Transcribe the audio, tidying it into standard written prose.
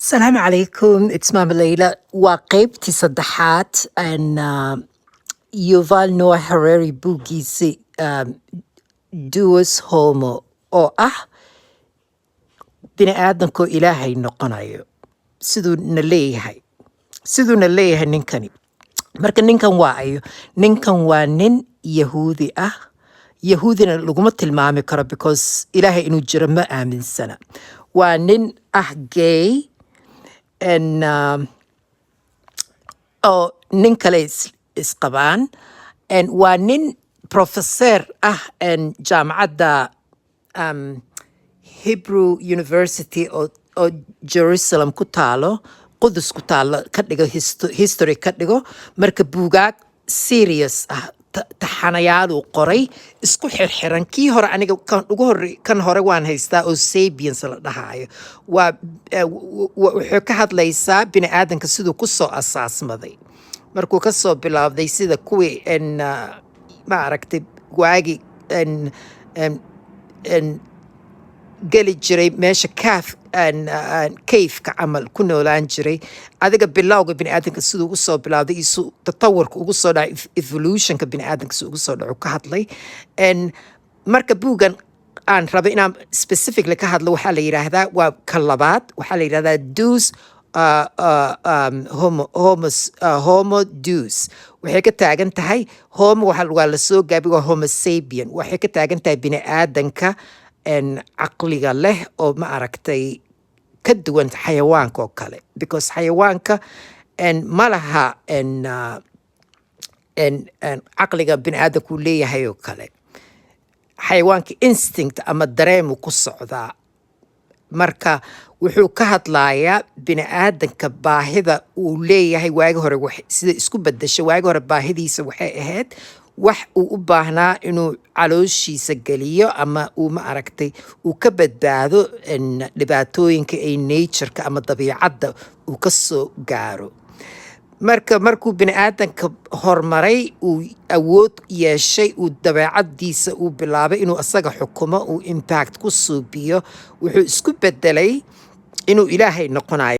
السلام عليكم. It's Mama Leila. وقيبتي صدحات and Yuval Noah Harari buugiisi Duos Homo oo ah bini aadamkoo ilaahay noqonayo siduuna leeyahay ninkani. Marka ninkan waa ayo, ninkan waa nin yahuudi ah. Yahuudina laguma tilmaami karo because ilaahay inuu jiro ma aaminsana. Waa nin ah gay and oo nin kale isqabaan and waa nin professor ah and jaamacadda Hebrew University oo Jerusalem ku taalo, Qudus ku taalo, ka dhigo history ka dhigo. Marka buugaag serious ah taxanayaal uu qoray isku xirxiran. Kii hore aniga kan hore waan haystaa oo Sapiens la dhahayo. Wuxuu ka hadlaysaa bini aadanka siduu ku soo asaasmaday. Markuu ka soo bilaabday sida kuwii ma aragtay waagi geli jiray meesha kayfka camal ku noolaan jiray. Adiga bilowga bini aadanka siduu ugu soo bilaabday isu tatawurka ugu soo dhacay, evolutionka bini aadanka siduu ugu soo dhaco ka hadlay. Marka buugan aan rabo inaan specifically ka hadlo waxaa la yidhaahdaa waa ka labaad. Waxaa la yidhahdaa Deus Homo Deus. Waxay ka taagan tahay homo waa la soo gaabi waa Homo sapien. Waxay ka taagan tahay bini aadanka caqliga leh oo ma aragtay ka duwan xayawaanka oo kale, because xayawaanka ma laha caqliga bini aadanku leeyahay oo kale. Xayawaanka instinct ama dareemu ku socdaa. Marka wuxuu ka hadlayaa bini aadanka baahida uu leeyahay. Waagi hore sida isku bedesha. Waagi hore baahidiisa waxay ahayd wax uu u baahnaa inuu calooshiisa geliyo ama uu ma aragtay uu ka badbaado dhibaatooyinka ay nature-ka ama dabiicadda uu ka soo gaaro. Markuu bini aadanka horumaray uu awood yeeshay, uu dabeecaddiisa uu bilaabay inuu asaga xukumo, uu impact ku suubiyo, wuxuu isku bedelay inuu ilaahay noqonayo.